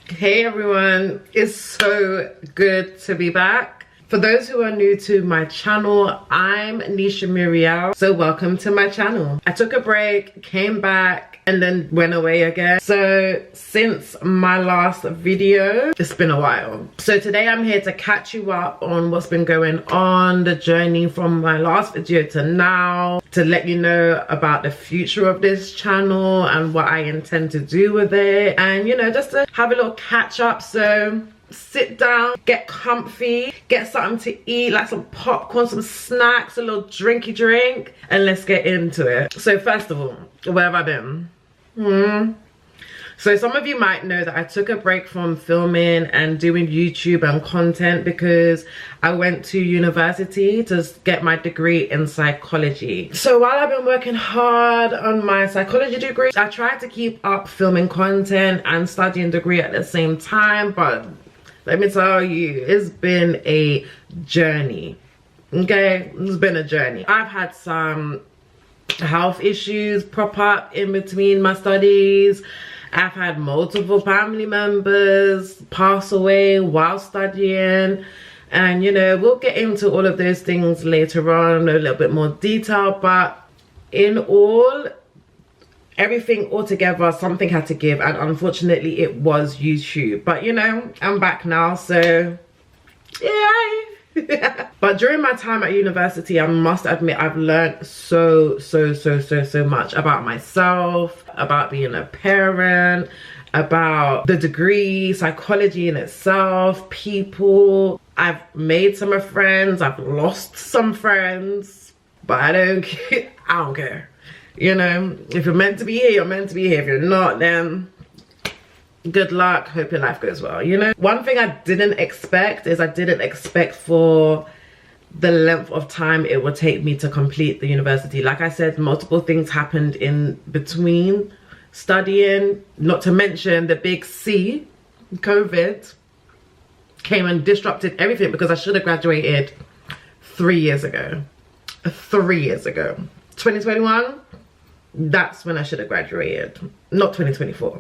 Hey everyone, it's so good to be back. For those who are new to my channel, I'm Nisha Muriel, so welcome to my channel. I took a break, came back, and then went away again. So since my last video, it's been a while. So today I'm here to catch you up on what's been going on, the journey from my last video to now, to let you know about the future of this channel and what I intend to do with it, and you know, just to have a little catch up. So sit down, get comfy, get something to eat, like some popcorn, some snacks, a little drinky drink, and let's get into it. So first of all, where have I been? So some of you might know that I took a break from filming and doing YouTube and content because I went to university to get my degree in psychology. So while I've been working hard on my psychology degree, I tried to keep up filming content and studying degree at the same time, but let me tell you, it's been a journey. Okay, it's been a journey. I've had some health issues pop up in between my studies. I've had multiple family members pass away while studying, and you know, we'll get into all of those things later on in a little bit more detail, but in all, everything altogether, something had to give, and unfortunately it was YouTube. But you know, I'm back now, so yeah. But during my time at university, I must admit, I've learned so much about myself, about being a parent, about the degree, psychology in itself, people. I've made some friends, I've lost some friends, but I don't care. You know, if you're meant to be here, you're meant to be here. If you're not, then good luck, hope your life goes well. You know, one thing I didn't expect is I didn't expect for the length of time it would take me to complete the university. Like I said, multiple things happened in between studying, not to mention the big C, COVID, came and disrupted everything because I should have graduated 3 years ago. 3 years ago. 2021, that's when I should have graduated, not 2024.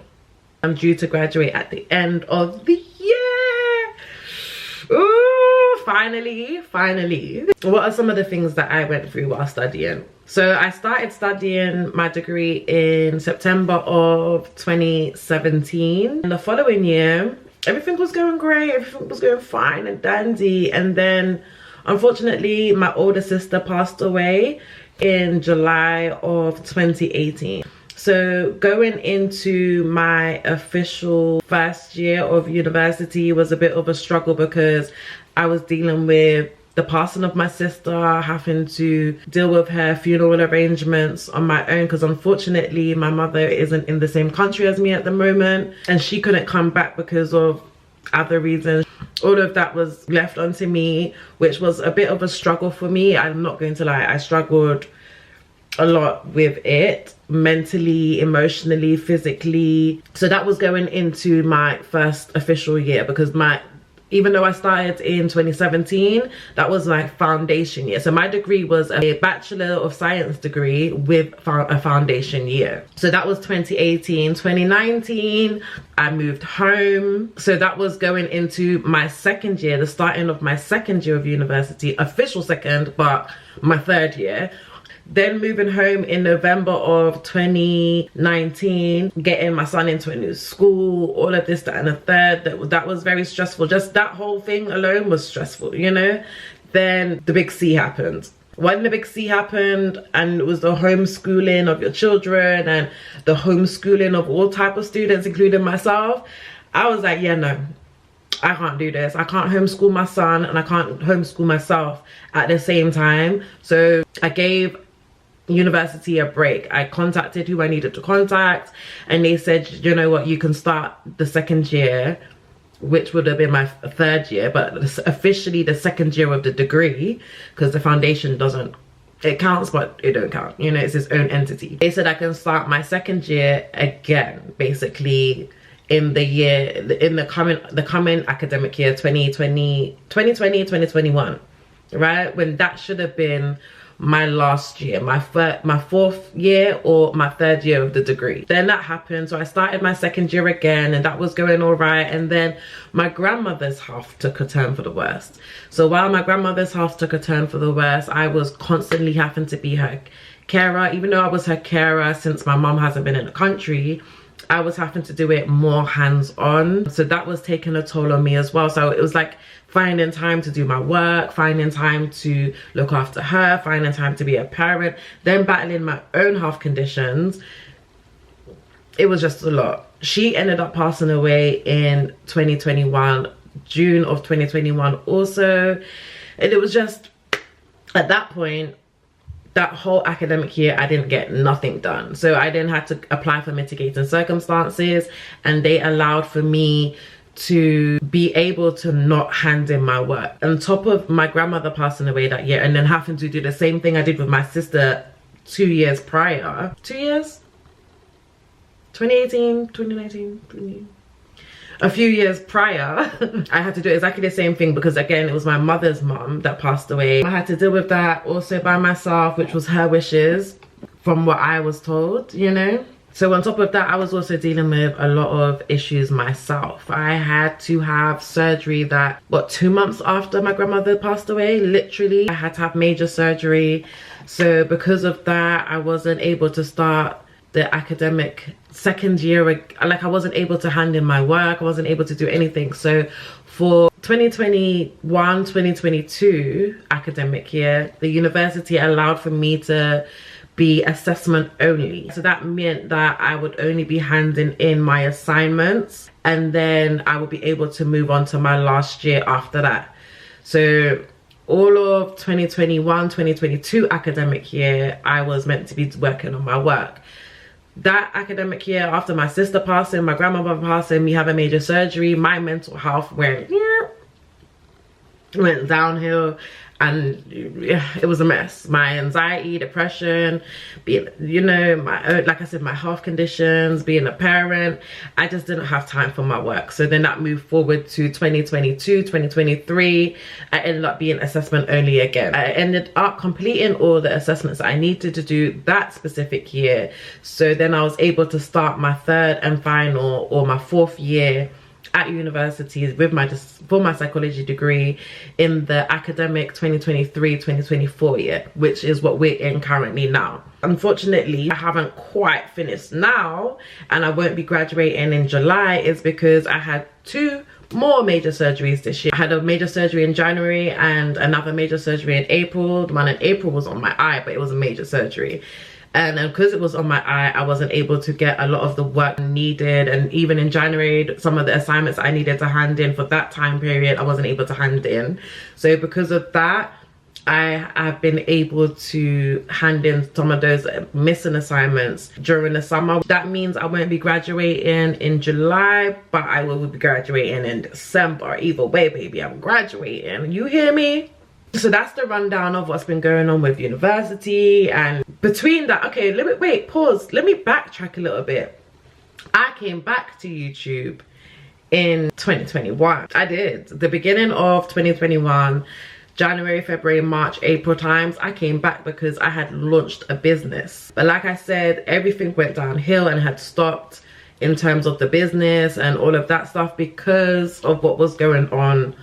I'm due to graduate at the end of the year. Ooh, finally. What are some of the things that I went through while studying? So I started studying my degree in September of 2017. And the following year, everything was going great, everything was going fine and dandy. And then, unfortunately, my older sister passed away in July of 2018. So going into my official first year of university was a bit of a struggle because I was dealing with the passing of my sister, having to deal with her funeral arrangements on my own because unfortunately my mother isn't in the same country as me at the moment, and she couldn't come back because of other reasons. All of that was left onto me, which was a bit of a struggle for me. I'm not going to lie, I struggled a lot with it, mentally, emotionally, physically. So that was going into my first official year because even though I started in 2017, that was my foundation year. So my degree was a Bachelor of Science degree with a foundation year. So that was 2018. 2019, I moved home. So that was going into my second year, the starting of my second year of university, official second, but my third year. Then moving home in November of 2019, getting my son into a new school, all of this, that, and the third. That was very stressful. Just that whole thing alone was stressful, you know? Then the big C happened. When the big C happened, and it was the homeschooling of your children and the homeschooling of all type of students, including myself, I was like, yeah, no, I can't do this. I can't homeschool my son and I can't homeschool myself at the same time. So I gave university a break. I contacted who I needed to contact, and they said, you know what, you can start the second year, which would have been my third year, but officially the second year of the degree, because the foundation doesn't, it counts but it don't count, you know, it's its own entity. They said I can start my second year again, basically in the year, in the coming academic year, 2020 2021, right, when that should have been my last year, my fourth year or my third year of the degree. Then that happened, so I started my second year again, and that was going all right. And then my grandmother's health took a turn for the worst. So while my grandmother's health took a turn for the worst, I was constantly having to be her carer. Even though I was her carer since my mom hasn't been in the country, I was having to do it more hands-on. So that was taking a toll on me as well. So it was like finding time to do my work, finding time to look after her, finding time to be a parent, then battling my own health conditions. It was just a lot. She ended up passing away in 2021, June of 2021 also. And it was just, at that point, that whole academic year, I didn't get nothing done. So I then had to apply for mitigating circumstances, and they allowed for me to be able to not hand in my work. On top of my grandmother passing away that year, and then having to do the same thing I did with my sister 2 years prior. 2 years? 2018, 2019, 20... A few years prior, I had to do exactly the same thing because, again, it was my mother's mom that passed away. I had to deal with that also by myself, which was her wishes from what I was told, you know. So on top of that, I was also dealing with a lot of issues myself. I had to have surgery that, what, 2 months after my grandmother passed away, literally. I had to have major surgery. So because of that, I wasn't able to start the academic second year. Like, I wasn't able to hand in my work, I wasn't able to do anything. So for 2021-2022 academic year, the university allowed for me to be assessment only. So that meant that I would only be handing in my assignments, and then I would be able to move on to my last year after that. So all of 2021-2022 academic year, I was meant to be working on my work. That academic year, after my sister passing, my grandmother passing, me having major surgery, my mental health went downhill, and it was a mess. My anxiety, depression, being, you know, my, like I said, my health conditions, being a parent, I just didn't have time for my work. So then that moved forward to 2022, 2023. I ended up being assessment only again. I ended up completing all the assessments I needed to do that specific year. So then I was able to start my third and final, or my fourth year at university with for my psychology degree in the academic 2023-2024 year, which is what we're in currently now. Unfortunately, I haven't quite finished now, and I won't be graduating in July, is because I had 2 more major surgeries this year. I had a major surgery in January and another major surgery in April. The one in April was on my eye, but it was a major surgery. And because it was on my eye, I wasn't able to get a lot of the work needed. And even in January, some of the assignments I needed to hand in for that time period, I wasn't able to hand in. So because of that, I have been able to hand in some of those missing assignments during the summer. That means I won't be graduating in July, but I will be graduating in December. Either way, baby, I'm graduating. You hear me? So that's the rundown of what's been going on with university. And between that, okay, pause. Let me backtrack a little bit. I came back to YouTube in 2021. I did. The beginning of 2021, January, February, March, April times, I came back because I had launched a business. But like I said, everything went downhill and had stopped in terms of the business and all of that stuff because of what was going on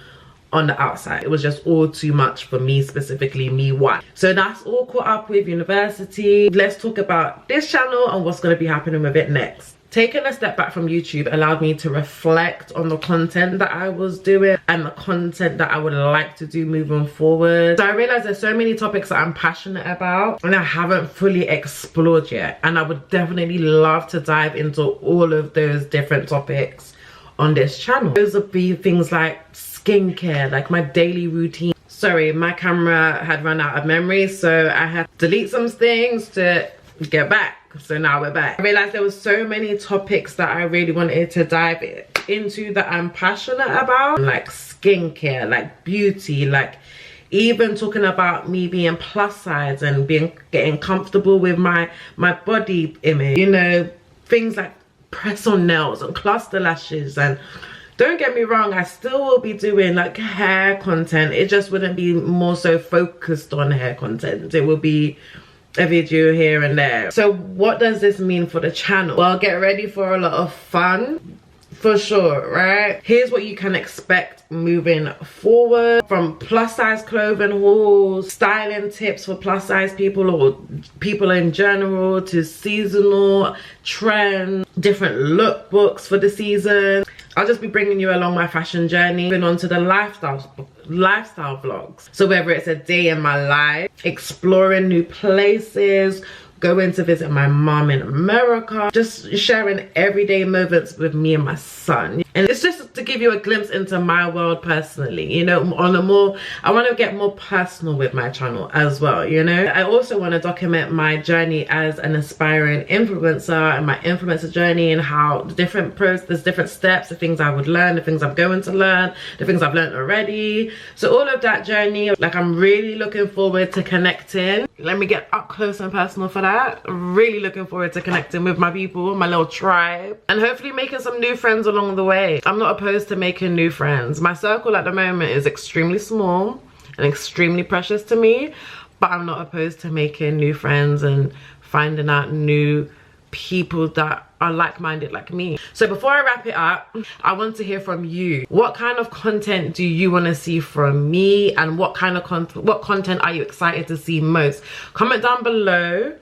the outside. It was just all too much for me, specifically me. Why? So that's all caught up with university. Let's talk about this channel and what's going to be happening with it next. Taking a step back from YouTube allowed me to reflect on the content that I was doing and the content that I would like to do moving forward. So I realized there's so many topics that I'm passionate about and I haven't fully explored yet, and I would definitely love to dive into all of those different topics on this channel. Those would be things like skincare, like my daily routine. Sorry, my camera had run out of memory, so I had to delete some things to get back. So now we're back. I realized there was so many topics that I really wanted to dive into that I'm passionate about, like skincare, like beauty, like even talking about me being plus size and getting comfortable with my body image, you know, things like press on nails and cluster lashes and Don't get me wrong, I still will be doing like hair content. It just wouldn't be more so focused on hair content. It will be a video here and there. So what does this mean for the channel? Well, get ready for a lot of fun. For sure, right? Here's what you can expect moving forward, from plus size clothing hauls, styling tips for plus size people or people in general, to seasonal trends, different lookbooks for the season. I'll just be bringing you along my fashion journey, moving on to the lifestyle vlogs. So whether it's a day in my life, exploring new places, going to visit my mom in America, just sharing everyday moments with me and my son. And it's just to give you a glimpse into my world personally, you know, on a more, I want to get more personal with my channel as well, you know. I also want to document my journey as an aspiring influencer and my influencer journey, and how the different there's different steps, the things I would learn, the things I'm going to learn, the things I've learned already. So all of that journey, like, I'm really looking forward to connecting. Let me get up close and personal for that. Really looking forward to connecting with my people, my little tribe, and hopefully making some new friends along the way. I'm not opposed to making new friends. My circle at the moment is extremely small and extremely precious to me, but I'm not opposed to making new friends and finding out new people that are like-minded like me. So before I wrap it up, I want to hear from you. What kind of content do you want to see from me, and what kind of content are you excited to see most? Comment down below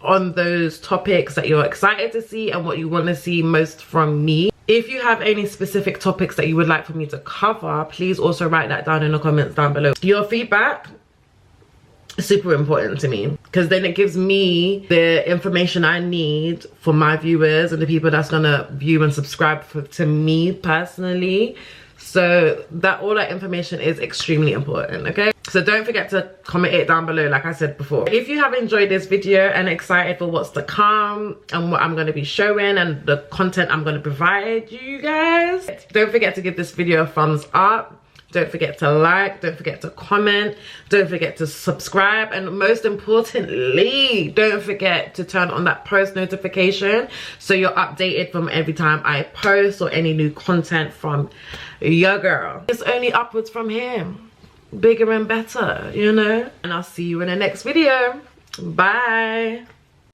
on those topics that you're excited to see and what you want to see most from me. If you have any specific topics that you would like for me to cover, please also write that down in the comments down below. Your feedback is super important to me, because then it gives me the information I need for my viewers and the people that's gonna view and subscribe to me personally. So that all that information is extremely important, okay? So don't forget to comment it down below, like I said before. If you have enjoyed this video and excited for what's to come and what I'm going to be showing and the content I'm going to provide you guys, don't forget to give this video a thumbs up. Don't forget to like, don't forget to comment, don't forget to subscribe, and most importantly, don't forget to turn on that post notification so you're updated from every time I post or any new content from your girl. It's only upwards from here, bigger and better, you know. And I'll see you in the next video. Bye.